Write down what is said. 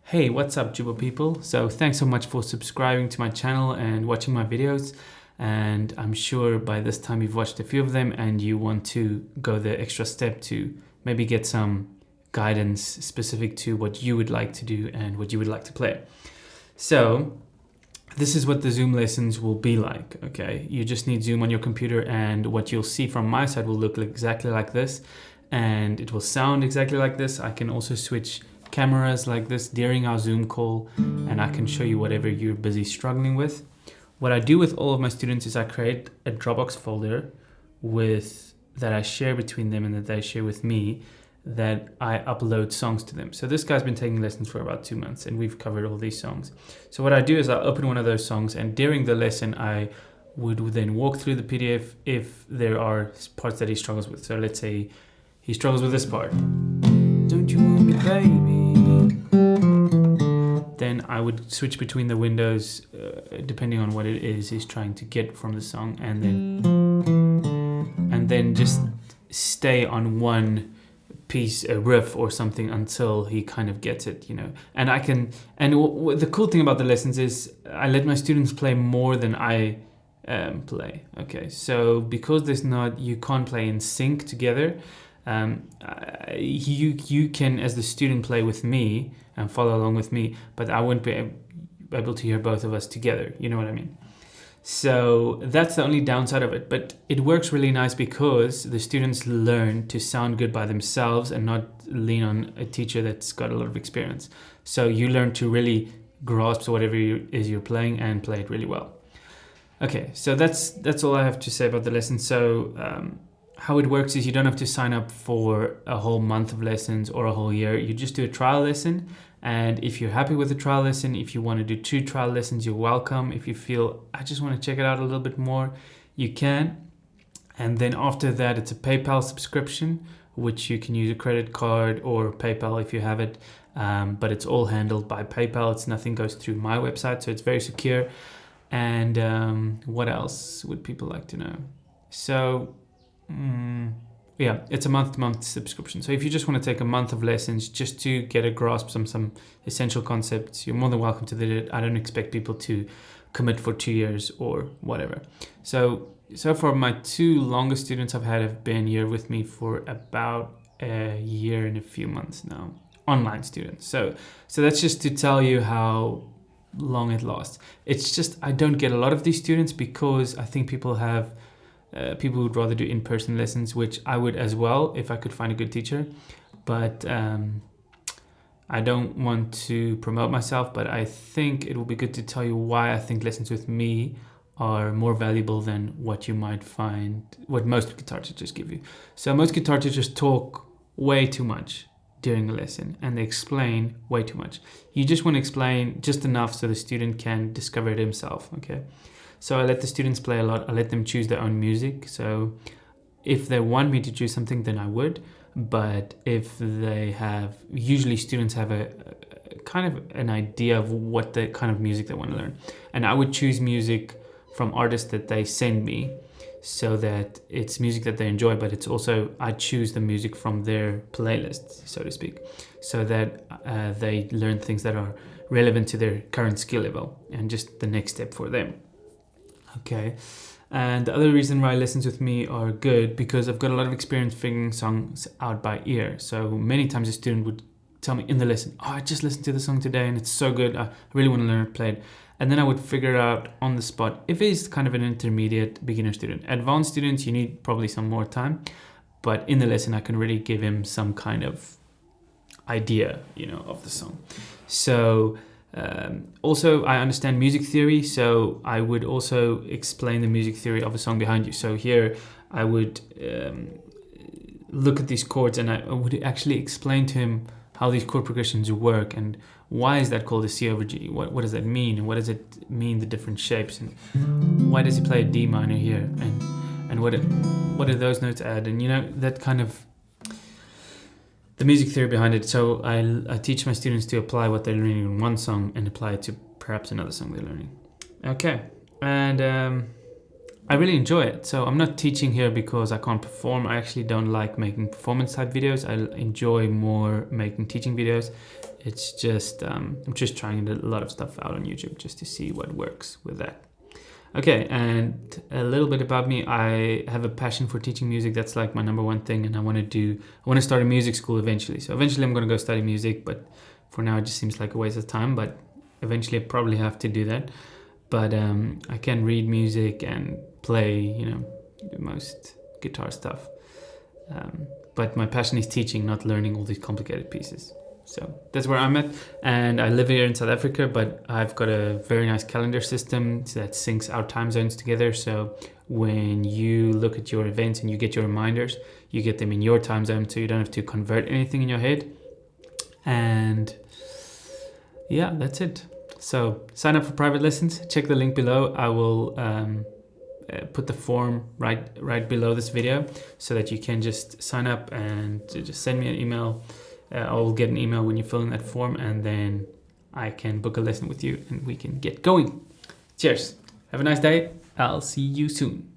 Hey, what's up, Jooba people? So thanks so much for subscribing to my channel and watching my videos. And I'm sure by this time you've watched a few of them and you want to go the extra step to maybe get some guidance specific to what you would like to do and what you would like to play. So this is what the Zoom lessons will be like, okay? You just need Zoom on your computer and what you'll see from my side will look exactly like this and it will sound exactly like this. I can also switch cameras like this during our Zoom call and I can show you whatever you're busy struggling with. What I do with all of my students is I create a Dropbox folder that I share between them and that they share with me, that I upload songs to them. So this guy's been taking lessons for about 2 months and we've covered all these songs. So what I do is I open one of those songs and during the lesson I would then walk through the PDF if there are parts that he struggles with. So let's say he struggles with this part. Don't you want me, baby? Then I would switch between the windows depending on what it is he's trying to get from the song, and then just stay on one piece, a riff or something, until he kind of gets it, you know. And the cool thing about the lessons is I let my students play more than I play. Okay, so because you can't play in sync together. You can, as the student, play with me and follow along with me, but I wouldn't be able to hear both of us together. You know what I mean? So that's the only downside of it, but it works really nice because the students learn to sound good by themselves and not lean on a teacher that's got a lot of experience. So you learn to really grasp whatever it is you're playing and play it really well. Okay, so that's all I have to say about the lesson. So how it works is you don't have to sign up for a whole month of lessons or a whole year. You just do a trial lesson. And if you're happy with the trial lesson, if you want to do 2 trial lessons, you're welcome. If you feel, I just want to check it out a little bit more, you can. And then after that, it's a PayPal subscription, which you can use a credit card or PayPal if you have it. But it's all handled by PayPal. Nothing goes through my website, so it's very secure. And what else would people like to know? So yeah, it's a month-to-month subscription. So if you just want to take a month of lessons just to get a grasp on some essential concepts, you're more than welcome to do it. I don't expect people to commit for 2 years or whatever. So far my 2 longest students I've had have been here with me for about a year and a few months now, online students. So that's just to tell you how long it lasts. It's just I don't get a lot of these students because I think people would rather do in-person lessons, which I would as well if I could find a good teacher. But I don't want to promote myself, but I think it will be good to tell you why I think lessons with me are more valuable than what you might find, what most guitar teachers give you. So most guitar teachers talk way too much during a lesson and they explain way too much. You just want to explain just enough so the student can discover it himself, okay? So I let the students play a lot. I let them choose their own music. So if they want me to choose something, then I would. But if usually students have a kind of an idea of what the kind of music they want to learn. And I would choose music from artists that they send me so that it's music that they enjoy, but it's also, I choose the music from their playlist, so to speak, so that they learn things that are relevant to their current skill level and just the next step for them. Okay, and the other reason why lessons with me are good because I've got a lot of experience figuring songs out by ear. So many times a student would tell me in the lesson, oh, I just listened to the song today and it's so good, I really want to learn to play it. And then I would figure it out on the spot. If it's kind of an intermediate beginner student, advanced students, you need probably some more time, but in the lesson I can really give him some kind of idea, of the song. So also, I understand music theory, so I would also explain the music theory of a song behind you. So here I would look at these chords and I would actually explain to him how these chord progressions work and why is that called a C over G? What does that mean? And what does it mean, the different shapes? And why does he play a D minor here? And what do those notes add? And that kind of the music theory behind it. So I teach my students to apply what they're learning in one song and apply it to perhaps another song they're learning. Okay, and I really enjoy it. So I'm not teaching here because I can't perform. I actually don't like making performance type videos. I enjoy more making teaching videos. It's just, I'm just trying a lot of stuff out on YouTube just to see what works with that. Okay, and a little bit about me. I have a passion for teaching music. That's like my number one thing, and I want to start a music school eventually. So eventually I'm going to go study music, but for now it just seems like a waste of time, but eventually I probably have to do that. But I can read music and play, you know, most guitar stuff. But my passion is teaching, not learning all these complicated pieces. So that's where I'm at. And I live here in South Africa, but I've got a very nice calendar system that syncs our time zones together. So when you look at your events and you get your reminders, you get them in your time zone, so you don't have to convert anything in your head. And yeah, that's it. So sign up for private lessons. Check the link below. I will put the form right below this video so that you can just sign up and just send me an email. I'll get an email when you fill in that form, and then I can book a lesson with you and we can get going. Cheers. Have a nice day. I'll see you soon.